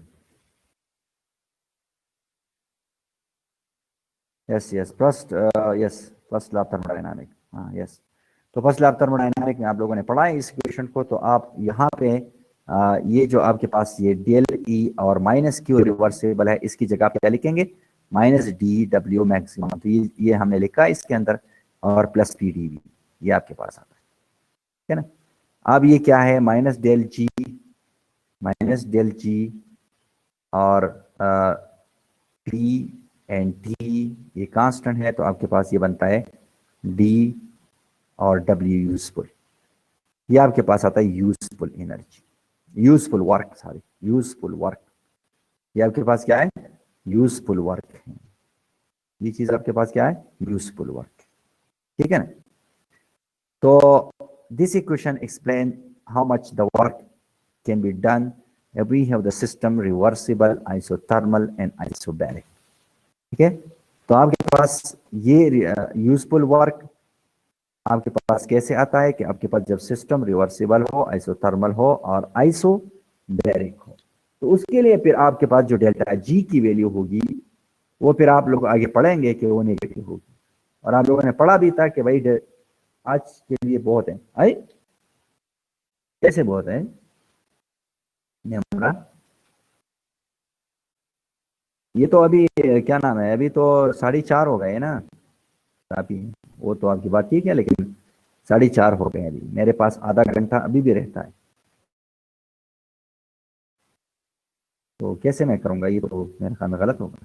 Yes, first law of thermodynamics. Yes. तो first law of thermodynamic में आप लोगों ने पढ़ा है इस इक्वेशन को, तो आप यहाँ पे ये जो आपके पास ये डेल ई और माइनस क्यू रिवर्सिबल है, इसकी जगह पे क्या लिखेंगे? Minus D W maximum. तो ये हमने लिखा है इसके अंदर, और प्लस पी डी वी ये आपके पास आता है, ठीक है ना। अब ये क्या है? माइनस डेल जी और पी एंड टी ये कांस्टेंट है, तो आपके पास ये बनता है डी और डब्ल्यू यूजफुल। ये आपके पास आता है यूजफुल एनर्जी, यूजफुल वर्क। ये आपके पास क्या है? यूजफुल वर्क है। ये चीज आपके पास क्या है? यूजफुल वर्क, ठीक है ना। तो this equation explain how much the work can be done if we have the system reversible, isothermal and isobaric, ठीक है। तो आपके पास ये यूजफुल वर्क आपके पास कैसे आता है कि आपके पास जब सिस्टम रिवर्सिबल हो, आइसोथर्मल हो और आइसोबैरिक हो, तो उसके लिए फिर आपके पास जो डेल्टा जी की वैल्यू होगी वो फिर आप लोग आगे पढ़ेंगे कि वो नेगेटिव होगी। और आप लोगों ने पढ़ा भी था कि भाई आज के लिए बहुत है, आई कैसे बहुत है ये तो अभी क्या नाम है, अभी तो 4:30 हो गए ना अभी। वो तो आपकी बात ठीक है, लेकिन 4:30 हो गए अभी, मेरे पास आधा घंटा अभी भी रहता है, तो कैसे मैं करूंगा? ये तो मेरे ख्याल में गलत होगा,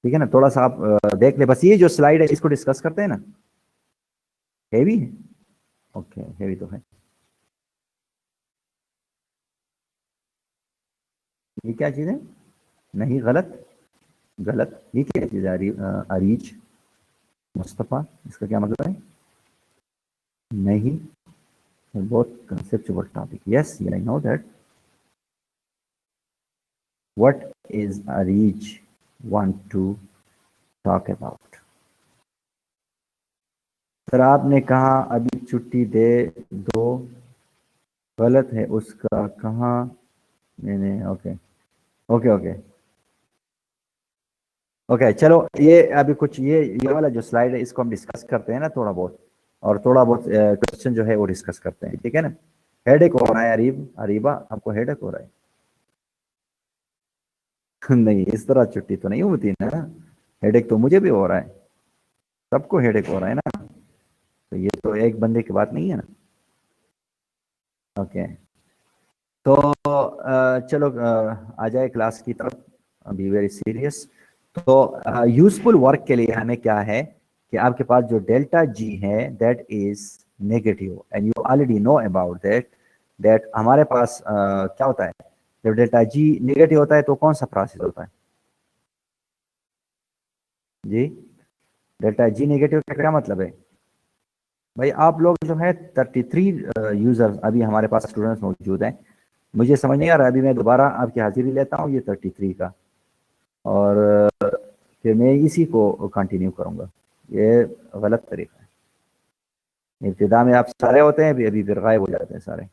ठीक है ना। थोड़ा सा आप देख ले, बस ये जो स्लाइड है इसको डिस्कस करते हैं ना। हेवी है? ओके, हेवी तो है। ये क्या चीज़ है? नहीं, गलत ये क्या चीज़ है? अरीज मुस्तफ़ा, इसका क्या मतलब है? नहीं, बहुत conceptual topic. Yes, I know that. What is Arij want to talk about? Sir आपने कहा अभी छुट्टी दे दो, गलत है उसका कहाँ? नहीं, ओके ओके ओके ओके, चलो ये अभी कुछ ये वाला जो स्लाइड है इसको हम डिस्कस करते हैं ना थोड़ा बहुत, और थोड़ा बहुत क्वेश्चन जो है वो डिस्कस करते हैं, ठीक है ना। हेडेक हो रहा है अरीबा, आपको हेडेक हो रहा है? नहीं, इस तरह छुट्टी तो नहीं होती ना, हेडेक तो मुझे भी हो रहा है, सबको हेडेक हो रहा है ना, तो ये तो एक बंदे की बात नहीं है ना। ओके, तो चलो आ जाए क्लास की तरफ, बी वेरी सीरियस। तो यूजफुल वर्क के लिए हमें क्या है कि आपके पास जो डेल्टा जी है that is negative, and you already know about that हमारे पास क्या होता है जब डेल्टा जी नेगेटिव होता है तो कौन सा प्रोसेस होता है जी? डेल्टा जी नेगेटिव का क्या मतलब है भाई? आप लोग जो है 33 यूजर्स अभी हमारे पास स्टूडेंट्स मौजूद हैं, मुझे समझ नहीं आ रहा, अभी मैं दोबारा आपकी हाजिरी लेता हूँ ये 33 का, और फिर मैं इसी को कंटिन्यू करूँगा। ये गलत तरीका है, इब्तिदा में आप सारे होते हैं, अभी फिर गायब हो जाते हैं सारे,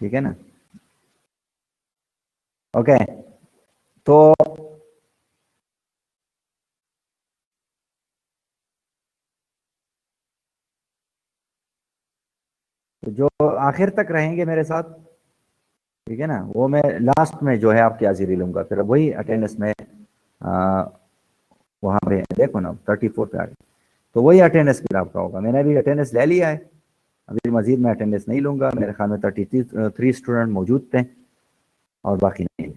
ठीक है ना। ओके, तो जो आखिर तक रहेंगे मेरे साथ, ठीक है ना, वो मैं लास्ट में जो है आपकी हाजिरी लूंगा, फिर वही अटेंडेंस में वहाँ पे देखो ना 34 पे आ गए, तो वही अटेंडेंस फिर आपका होगा। मैंने अभी अटेंडेंस ले लिया है, अभी मजीद मैं अटेंडेंस नहीं लूंगा, मेरे ख्याल में 33 स्टूडेंट मौजूद थे और बाकी नहीं।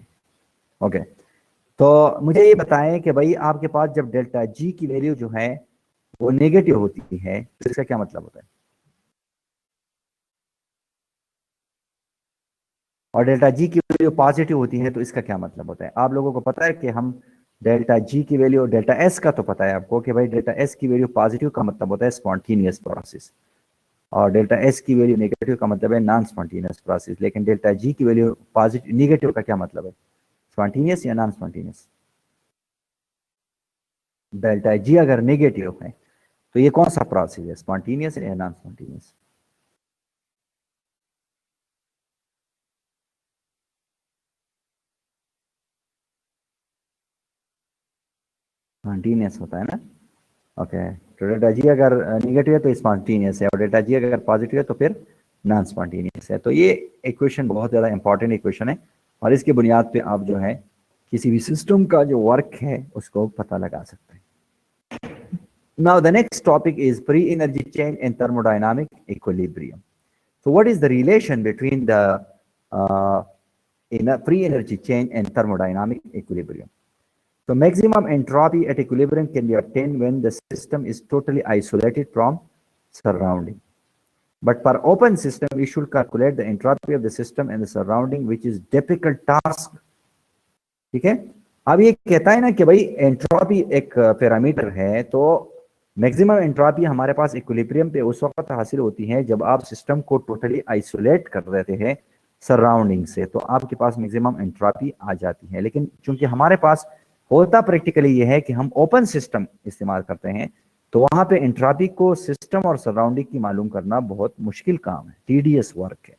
ओके, तो मुझे ये बताएं कि भाई आपके पास जब डेल्टा जी की वैल्यू जो है वो नेगेटिव होती है, तो इसका क्या मतलब होता है? और डेल्टा जी की वैल्यू पॉजिटिव होती है, तो इसका क्या मतलब होता है? आप लोगों को पता है कि हम डेल्टा जी की वैल्यू, डेल्टा एस का तो पता है आपको कि भाई डेल्टा एस की वैल्यू पॉजिटिव का मतलब होता है स्पॉन्टेनियस प्रोसेस, और डेल्टा एस की वैल्यू नेगेटिव का मतलब है नॉन स्पॉन्टेनियस प्रोसेस। लेकिन डेल्टा जी की वैल्यू पॉजिटिव, नेगेटिव का क्या मतलब है? स्पॉन्टेनियस या नॉन स्पॉन्टेनियस? डेल्टा जी अगर नेगेटिव है तो ये कौन सा प्रोसेस है, स्पॉन्टेनियस या नॉन स्पॉन्टेनियस? स्पॉन्टेनियस होता है ना। ओके, तो डेल्टा जी अगर निगेटिव है तो स्पॉन्टेनियस है, और डेल्टा जी अगर पॉजिटिव है तो फिर नॉन स्पॉन्टेनियस है। तो ये इक्वेशन बहुत ज़्यादा इंपॉर्टेंट इक्वेशन है, और इसके बुनियाद पे आप जो है किसी भी सिस्टम का जो वर्क है उसको पता लगा सकते हैं। Now the next topic is pre-energy change and thermodynamic equilibrium. So what is the relation between the pre-energy change and thermodynamic equilibrium? So maximum entropy at equilibrium can be obtained when the system is totally isolated from surrounding. But for open system, we should calculate the entropy of the system and the surrounding, which is difficult task. ठीक है, अब ये कहता है ना कि भाई entropy एक पैरामीटर है, तो मैक्सिमम एंट्रोपी हमारे पास इक्विलिब्रियम पे उस वक्त हासिल होती है जब आप सिस्टम को टोटली आइसोलेट कर देते हैं सराउंडिंग से, तो आपके पास मैक्सिमम एंट्रोपी आ जाती है। लेकिन चूंकि हमारे पास होता प्रैक्टिकली ये है कि हम ओपन सिस्टम इस्तेमाल करते हैं, तो वहां पे एंट्रोपी को सिस्टम और सराउंडिंग की मालूम करना बहुत मुश्किल काम है, टीडियस वर्क है।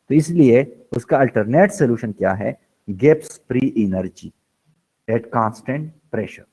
तो इसलिए उसका अल्टरनेट सोल्यूशन क्या है? Gibbs free energy at constant pressure.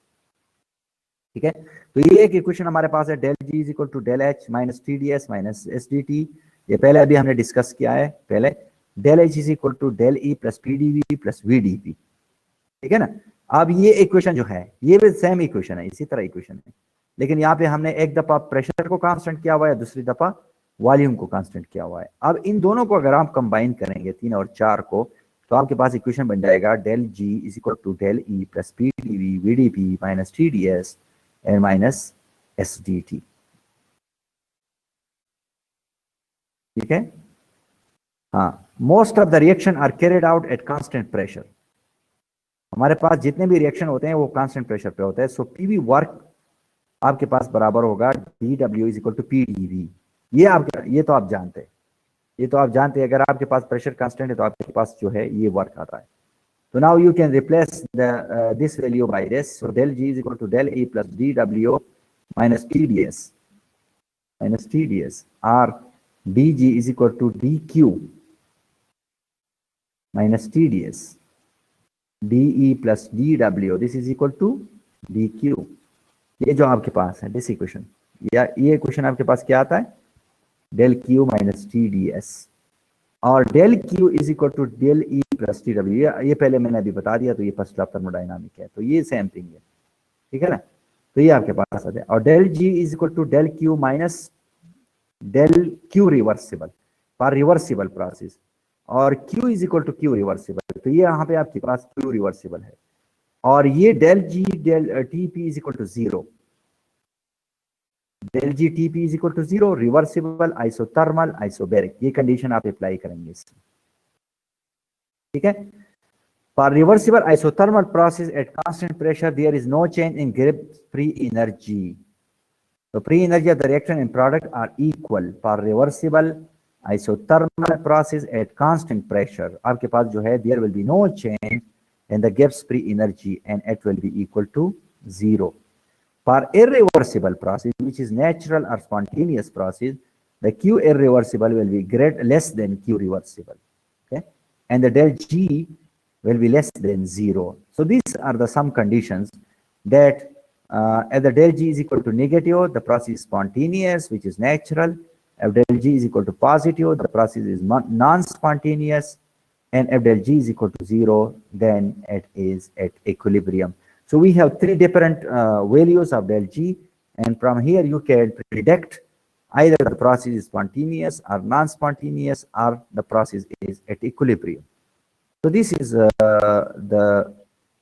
ठीक है, तो ये एक इक्वेशन हमारे पास है, del G is equal to del H minus T D S minus S D T. ये पहले अभी हमने डिस्कस किया है पहले, del H is equal to del E plus P D V plus V D P. ठीक है ना। अब ये इक्वेशन जो है ये भी सेम इक्वेशन है, इसी तरह इक्वेशन है, लेकिन यहाँ पे हमने एक दफा प्रेशर को कांस्टेंट किया हुआ है, दूसरी दफा वॉल्यूम को कांस्टेंट किया हुआ है। अब इन दोनों को अगर आप कंबाइन करेंगे, 3 और 4 को, तो आपके पास इक्वेशन बन जाएगा del G is equal to del E plus P D V V D P minus T D S and minus S D T. ठीक है, हाँ, most of the reaction are carried out at constant pressure. हमारे पास जितने भी reaction होते हैं वो कांस्टेंट प्रेशर पे होते हैं। सो पीवी वर्क आपके पास बराबर होगा D W is equal to P D V. ये तो आप जानते हैं, ये तो आप जानते हैं, अगर आपके पास प्रेशर कांस्टेंट है तो आपके पास जो है ये वर्क आता है। तो now you can replace this value by this, so del G is equal to del E plus D W minus T D S or D G is equal to D Q minus T D S D E plus D W, this is equal to D Q. ये जो आपके पास है this equation, या ये question आपके पास क्या आता है? Del Q minus T D S, और del Q is equal to del E plus T W. ये पहले मैंने अभी बता दिया, तो ये फर्स्ट लॉ ऑफ थर्मोडायनामिक है, तो ये सेम थिंग है। ठीक है ना, तो ये आपके पास आता है। और del G is equal to del Q minus del Q reversible for reversible process, और Q is equal to Q reversible, तो ये यहाँ पे आपके पास क्यू रिवर्सिबल है। और ये del G del T P is equal to zero, del G T P is equal to zero, reversible, isothermal, isobaric, ये कंडीशन आप अप्लाई करेंगे इसमें। ठीक है, for reversible isothermal process at constant pressure there is no change in Gibbs free energy, so free energy of the reaction and product are equal for reversible isothermal process at constant pressure। आपके पास जो है there will be no change in the Gibbs free energy and it will be equal to zero। For irreversible process, which is natural or spontaneous process, the Q irreversible will be less than Q reversible, okay, and the del G will be less than zero. So these are the some conditions that if the del G is equal to negative, the process is spontaneous, which is natural. If del G is equal to positive, the process is non-spontaneous, and if del G is equal to zero, then it is at equilibrium. So we have 3 different values of del G, and from here you can predict either the process is spontaneous or non-spontaneous, or the process is at equilibrium. So this is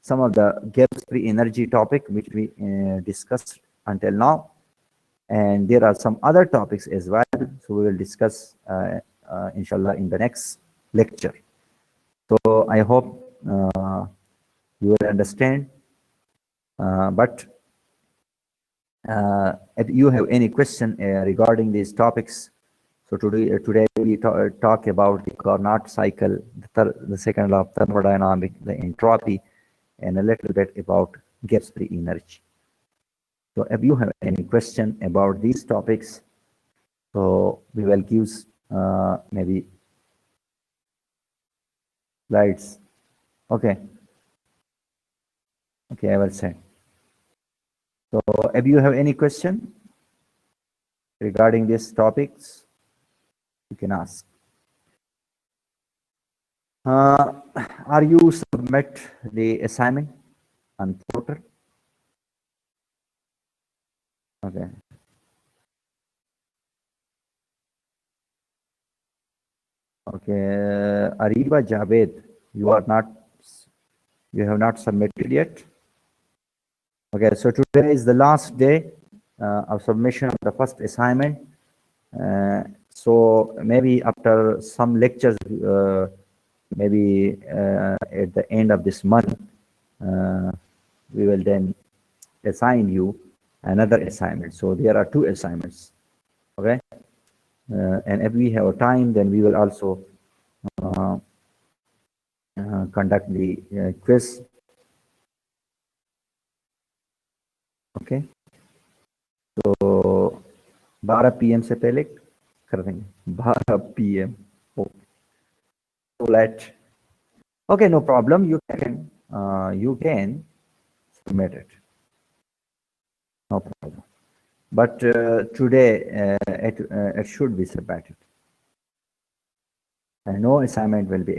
some of the Gibbs free energy topic which we discussed until now. And there are some other topics as well. So we will discuss, inshallah, in the next lecture. So I hope you will understand. But if you have any question regarding these topics, so today we talk about the Carnot cycle, the second law of thermodynamics, the entropy, and a little bit about Gibbs-free energy. So if you have any question about these topics, so we will use maybe slides. Okay. Okay, I will say. So if you have any question regarding these topics, you can ask. Are you submit the assignment on portal? Okay. Okay. Ariba Javed, you have not submitted yet. Okay, so today is the last day of submission of the first assignment. So maybe after some lectures, maybe at the end of this month, we will then assign you another assignment. So there are 2 assignments. Okay, and if we have time, then we will also conduct the quiz. Okay, so 12 PM से पहले कर देंगे 12 PM. So let, okay, no problem. You can submit it. No problem. But today it should be submitted. And no assignment will be